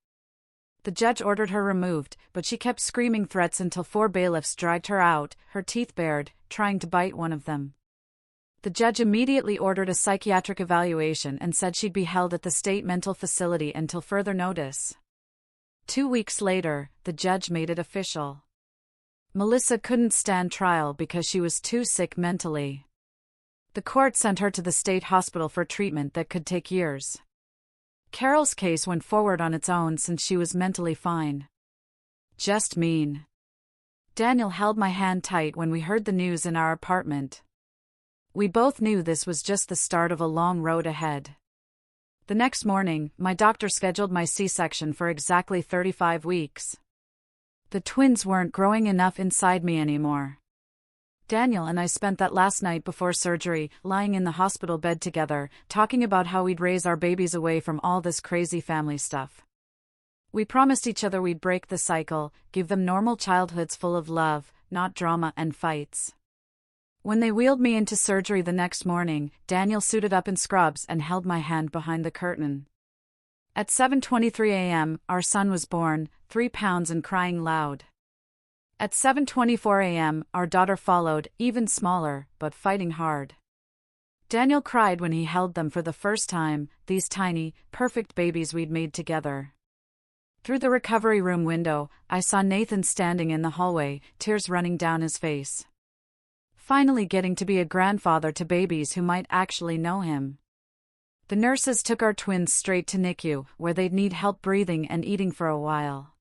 The judge ordered her removed, but she kept screaming threats until 4 bailiffs dragged her out, her teeth bared, trying to bite one of them. The judge immediately ordered a psychiatric evaluation and said she'd be held at the state mental facility until further notice. 2 weeks later, the judge made it official. Melissa couldn't stand trial because she was too sick mentally. The court sent her to the state hospital for treatment that could take years. Carol's case went forward on its own since she was mentally fine. Just mean. Daniel held my hand tight when we heard the news in our apartment. We both knew this was just the start of a long road ahead. The next morning, my doctor scheduled my C-section for exactly 35 weeks. The twins weren't growing enough inside me anymore. Daniel and I spent that last night before surgery, lying in the hospital bed together, talking about how we'd raise our babies away from all this crazy family stuff. We promised each other we'd break the cycle, give them normal childhoods full of love, not drama and fights. When they wheeled me into surgery the next morning, Daniel suited up in scrubs and held my hand behind the curtain. At 7:23 a.m., our son was born, 3 pounds and crying loud. At 7:24 a.m., our daughter followed, even smaller, but fighting hard. Daniel cried when he held them for the first time, these tiny, perfect babies we'd made together. Through the recovery room window, I saw Nathan standing in the hallway, tears running down his face. Finally getting to be a grandfather to babies who might actually know him. The nurses took our twins straight to NICU, where they'd need help breathing and eating for a while.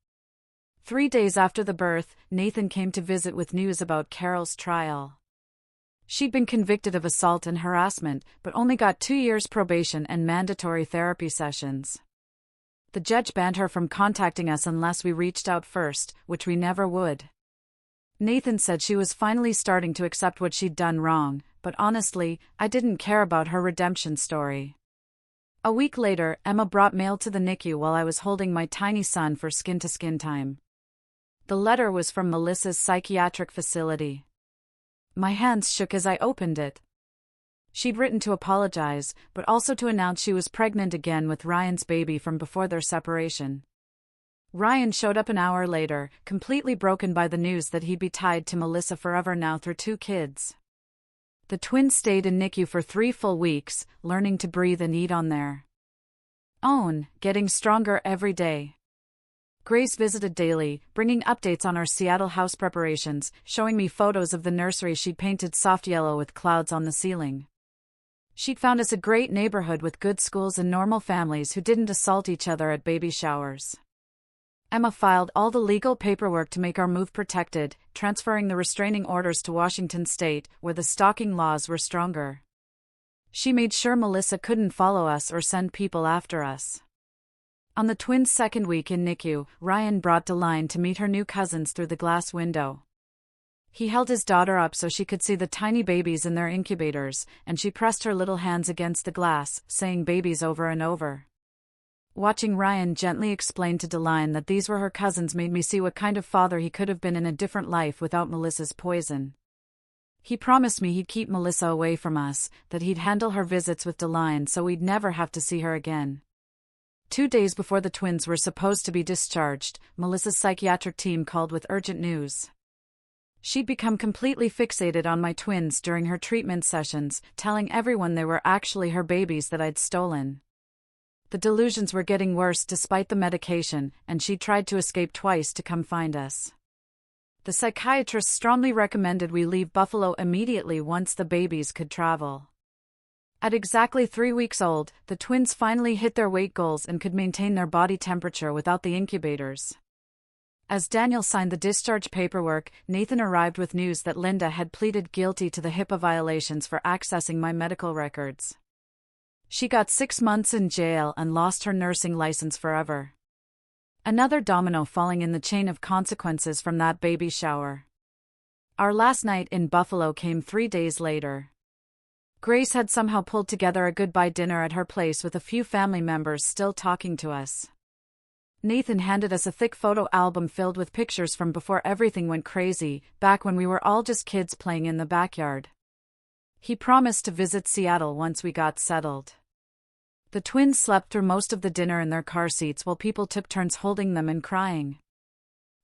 3 days after the birth, Nathan came to visit with news about Carol's trial. She'd been convicted of assault and harassment, but only got 2 years probation and mandatory therapy sessions. The judge banned her from contacting us unless we reached out first, which we never would. Nathan said she was finally starting to accept what she'd done wrong, but honestly, I didn't care about her redemption story. A week later, Emma brought mail to the NICU while I was holding my tiny son for skin-to-skin time. The letter was from Melissa's psychiatric facility. My hands shook as I opened it. She'd written to apologize, but also to announce she was pregnant again with Ryan's baby from before their separation. Ryan showed up an hour later, completely broken by the news that he'd be tied to Melissa forever now through 2 kids. The twins stayed in NICU for 3 full weeks, learning to breathe and eat on their own, getting stronger every day. Grace visited daily, bringing updates on our Seattle house preparations, showing me photos of the nursery she'd painted soft yellow with clouds on the ceiling. She'd found us a great neighborhood with good schools and normal families who didn't assault each other at baby showers. Emma filed all the legal paperwork to make our move protected, transferring the restraining orders to Washington state, where the stalking laws were stronger. She made sure Melissa couldn't follow us or send people after us. On the twins' second week in NICU, Ryan brought Deline to meet her new cousins through the glass window. He held his daughter up so she could see the tiny babies in their incubators, and she pressed her little hands against the glass, saying babies over and over. Watching Ryan gently explain to Deline that these were her cousins made me see what kind of father he could have been in a different life without Melissa's poison. He promised me he'd keep Melissa away from us, that he'd handle her visits with Deline so we'd never have to see her again. 2 days before the twins were supposed to be discharged, Melissa's psychiatric team called with urgent news. She'd become completely fixated on my twins during her treatment sessions, telling everyone they were actually her babies that I'd stolen. The delusions were getting worse despite the medication, and she tried to escape twice to come find us. The psychiatrist strongly recommended we leave Buffalo immediately once the babies could travel. At exactly 3 weeks old, the twins finally hit their weight goals and could maintain their body temperature without the incubators. As Daniel signed the discharge paperwork, Nathan arrived with news that Linda had pleaded guilty to the HIPAA violations for accessing my medical records. She got 6 months in jail and lost her nursing license forever. Another domino falling in the chain of consequences from that baby shower. Our last night in Buffalo came 3 days later. Grace had somehow pulled together a goodbye dinner at her place with a few family members still talking to us. Nathan handed us a thick photo album filled with pictures from before everything went crazy, back when we were all just kids playing in the backyard. He promised to visit Seattle once we got settled. The twins slept through most of the dinner in their car seats while people took turns holding them and crying.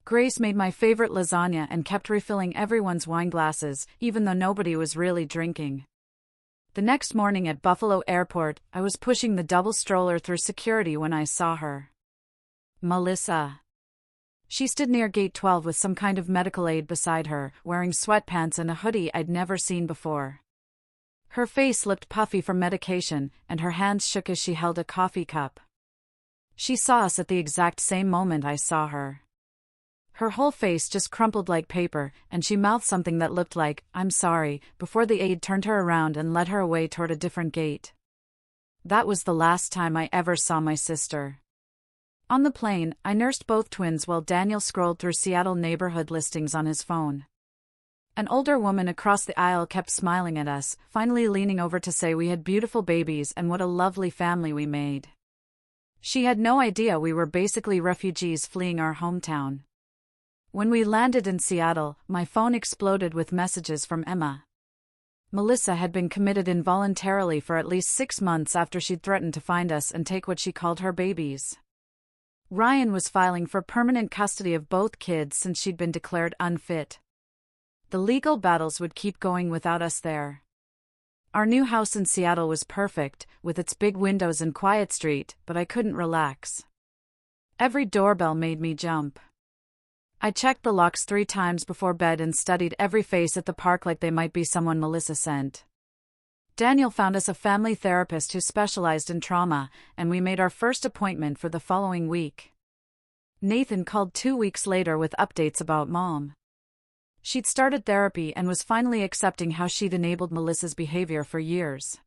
Grace made my favorite lasagna and kept refilling everyone's wine glasses, even though nobody was really drinking. The next morning at Buffalo Airport, I was pushing the double stroller through security when I saw her. Melissa. She stood near gate 12 with some kind of medical aid beside her, wearing sweatpants and a hoodie I'd never seen before. Her face looked puffy from medication, and her hands shook as she held a coffee cup. She saw us at the exact same moment I saw her. Her whole face just crumpled like paper, and she mouthed something that looked like, "I'm sorry," before the aide turned her around and led her away toward a different gate. That was the last time I ever saw my sister. On the plane, I nursed both twins while Daniel scrolled through Seattle neighborhood listings on his phone. An older woman across the aisle kept smiling at us, finally leaning over to say we had beautiful babies and what a lovely family we made. She had no idea we were basically refugees fleeing our hometown. When we landed in Seattle, my phone exploded with messages from Emma. Melissa had been committed involuntarily for at least 6 months after she'd threatened to find us and take what she called her babies. Ryan was filing for permanent custody of both kids since she'd been declared unfit. The legal battles would keep going without us there. Our new house in Seattle was perfect, with its big windows and quiet street, but I couldn't relax. Every doorbell made me jump. I checked the locks 3 times before bed and studied every face at the park like they might be someone Melissa sent. Daniel found us a family therapist who specialized in trauma, and we made our first appointment for the following week. Nathan called 2 weeks later with updates about Mom. She'd started therapy and was finally accepting how she'd enabled Melissa's behavior for years.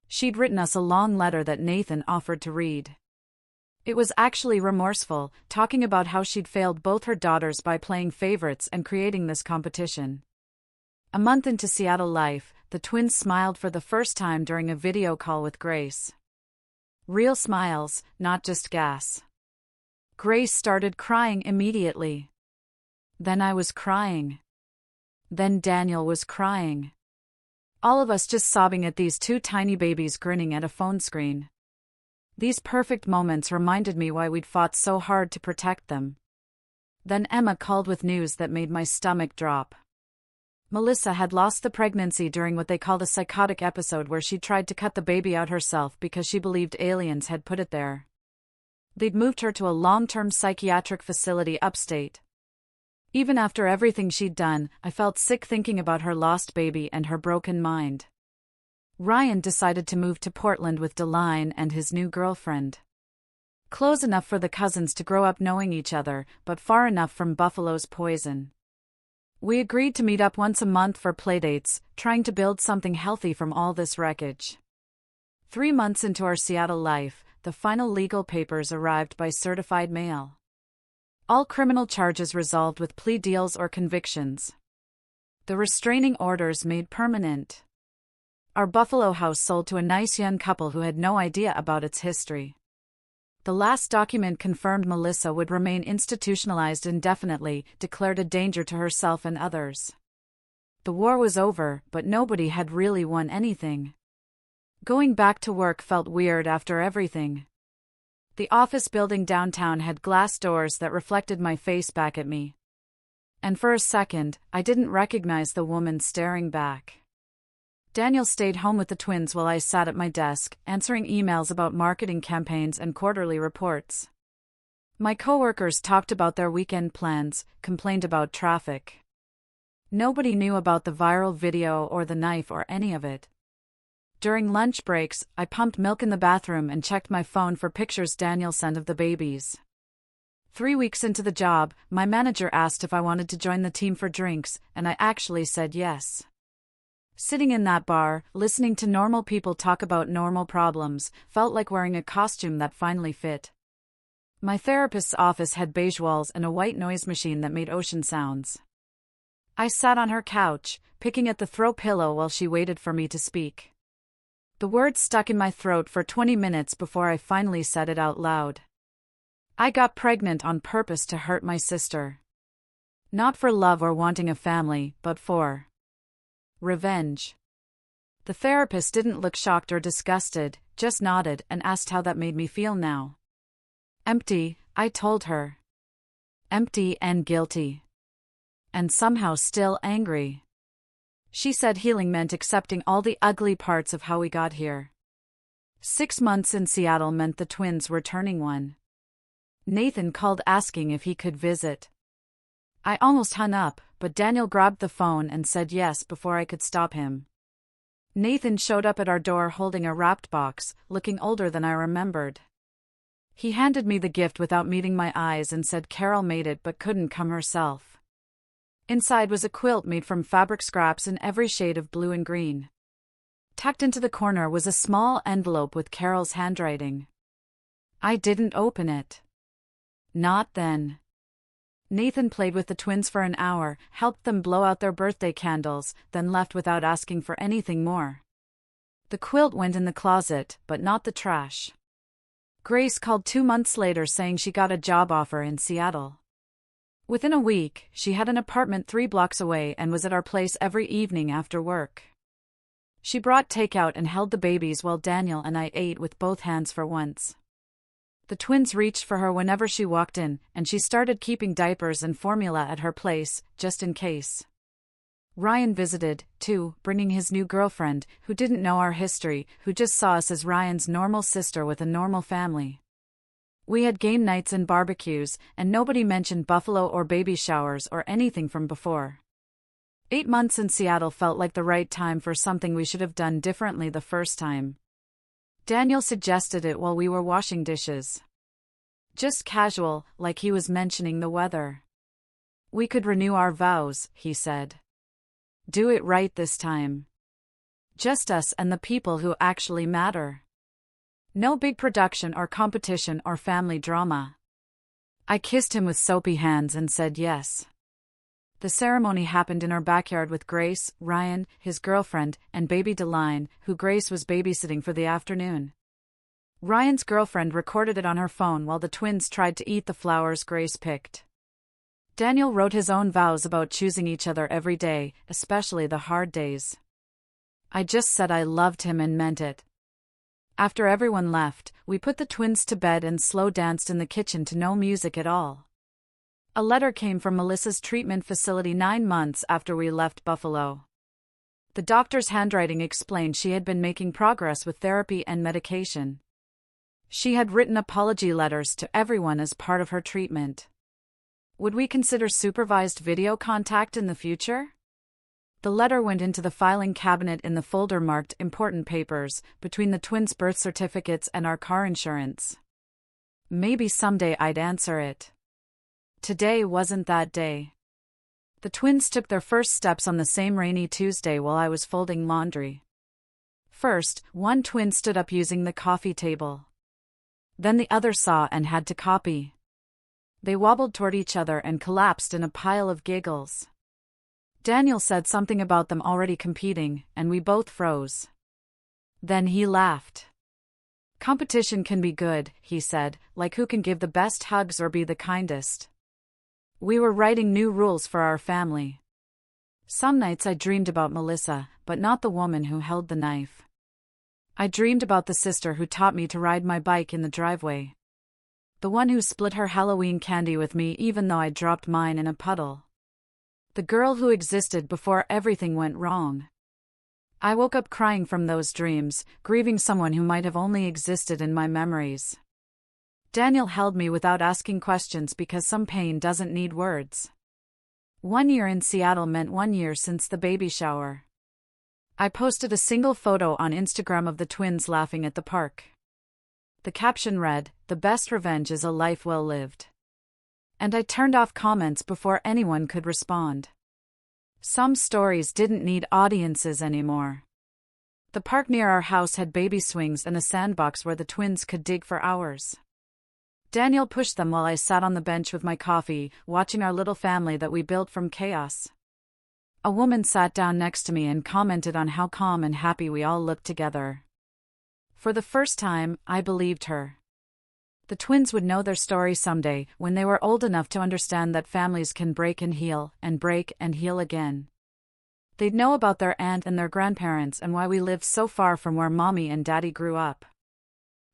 She'd written us a long letter that Nathan offered to read. It was actually remorseful, talking about how she'd failed both her daughters by playing favorites and creating this competition. A month into Seattle life, the twins smiled for the first time during a video call with Grace. Real smiles, not just gas. Grace started crying immediately. Then I was crying. Then Daniel was crying. All of us just sobbing at these 2 tiny babies grinning at a phone screen. These perfect moments reminded me why we'd fought so hard to protect them. Then Emma called with news that made my stomach drop. Melissa had lost the pregnancy during what they called a psychotic episode where she tried to cut the baby out herself because she believed aliens had put it there. They'd moved her to a long-term psychiatric facility upstate. Even after everything she'd done, I felt sick thinking about her lost baby and her broken mind. Ryan decided to move to Portland with Deline and his new girlfriend. Close enough for the cousins to grow up knowing each other, but far enough from Buffalo's poison. We agreed to meet up once a month for playdates, trying to build something healthy from all this wreckage. 3 months into our Seattle life, the final legal papers arrived by certified mail. All criminal charges resolved with plea deals or convictions. The restraining orders made permanent. Our Buffalo house sold to a nice young couple who had no idea about its history. The last document confirmed Melissa would remain institutionalized indefinitely, declared a danger to herself and others. The war was over, but nobody had really won anything. Going back to work felt weird after everything. The office building downtown had glass doors that reflected my face back at me. And for a second, I didn't recognize the woman staring back. Daniel stayed home with the twins while I sat at my desk, answering emails about marketing campaigns and quarterly reports. My coworkers talked about their weekend plans, complained about traffic. Nobody knew about the viral video or the knife or any of it. During lunch breaks, I pumped milk in the bathroom and checked my phone for pictures Daniel sent of the babies. 3 weeks into the job, my manager asked if I wanted to join the team for drinks, and I actually said yes. Sitting in that bar, listening to normal people talk about normal problems, felt like wearing a costume that finally fit. My therapist's office had beige walls and a white noise machine that made ocean sounds. I sat on her couch, picking at the throw pillow while she waited for me to speak. The words stuck in my throat for 20 minutes before I finally said it out loud. I got pregnant on purpose to hurt my sister. Not for love or wanting a family, but for revenge. The therapist didn't look shocked or disgusted, just nodded and asked how that made me feel now. Empty, I told her. Empty and guilty. And somehow still angry. She said healing meant accepting all the ugly parts of how we got here. 6 months in Seattle meant the twins were turning 1. Nathan called asking if he could visit. I almost hung up, but Daniel grabbed the phone and said yes before I could stop him. Nathan showed up at our door holding a wrapped box, looking older than I remembered. He handed me the gift without meeting my eyes and said Carol made it but couldn't come herself. Inside was a quilt made from fabric scraps in every shade of blue and green. Tucked into the corner was a small envelope with Carol's handwriting. I didn't open it. Not then. Nathan played with the twins for an hour, helped them blow out their birthday candles, then left without asking for anything more. The quilt went in the closet, but not the trash. Grace called 2 months later saying she got a job offer in Seattle. Within a week, she had an apartment 3 blocks away and was at our place every evening after work. She brought takeout and held the babies while Daniel and I ate with both hands for once. The twins reached for her whenever she walked in, and she started keeping diapers and formula at her place, just in case. Ryan visited, too, bringing his new girlfriend, who didn't know our history, who just saw us as Ryan's normal sister with a normal family. We had game nights and barbecues, and nobody mentioned Buffalo or baby showers or anything from before. 8 months in Seattle felt like the right time for something we should have done differently the first time. Daniel suggested it while we were washing dishes. Just casual, like he was mentioning the weather. We could renew our vows, he said. Do it right this time. Just us and the people who actually matter. No big production or competition or family drama. I kissed him with soapy hands and said yes. The ceremony happened in our backyard with Grace, Ryan, his girlfriend, and baby Deline, who Grace was babysitting for the afternoon. Ryan's girlfriend recorded it on her phone while the twins tried to eat the flowers Grace picked. Daniel wrote his own vows about choosing each other every day, especially the hard days. I just said I loved him and meant it. After everyone left, we put the twins to bed and slow danced in the kitchen to no music at all. A letter came from Melissa's treatment facility 9 months after we left Buffalo. The doctor's handwriting explained she had been making progress with therapy and medication. She had written apology letters to everyone as part of her treatment. Would we consider supervised video contact in the future? The letter went into the filing cabinet in the folder marked Important Papers, between the twins' birth certificates and our car insurance. Maybe someday I'd answer it. Today wasn't that day. The twins took their first steps on the same rainy Tuesday while I was folding laundry. First, one twin stood up using the coffee table. Then the other saw and had to copy. They wobbled toward each other and collapsed in a pile of giggles. Daniel said something about them already competing, and we both froze. Then he laughed. Competition can be good, he said, like who can give the best hugs or be the kindest. We were writing new rules for our family. Some nights I dreamed about Melissa, but not the woman who held the knife. I dreamed about the sister who taught me to ride my bike in the driveway. The one who split her Halloween candy with me even though I dropped mine in a puddle. The girl who existed before everything went wrong. I woke up crying from those dreams, grieving someone who might have only existed in my memories. Daniel held me without asking questions because some pain doesn't need words. 1 year in Seattle meant 1 year since the baby shower. I posted a single photo on Instagram of the twins laughing at the park. The caption read, "The best revenge is a life well lived." And I turned off comments before anyone could respond. Some stories didn't need audiences anymore. The park near our house had baby swings and a sandbox where the twins could dig for hours. Daniel pushed them while I sat on the bench with my coffee, watching our little family that we built from chaos. A woman sat down next to me and commented on how calm and happy we all looked together. For the first time, I believed her. The twins would know their story someday, when they were old enough to understand that families can break and heal again. They'd know about their aunt and their grandparents and why we lived so far from where Mommy and Daddy grew up.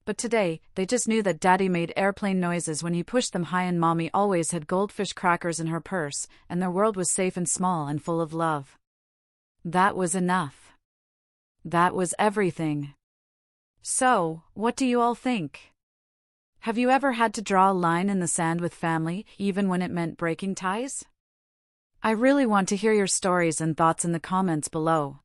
But today, they just knew that Daddy made airplane noises when he pushed them high and Mommy always had goldfish crackers in her purse, and their world was safe and small and full of love. That was enough. That was everything. So, what do you all think? Have you ever had to draw a line in the sand with family, even when it meant breaking ties? I really want to hear your stories and thoughts in the comments below.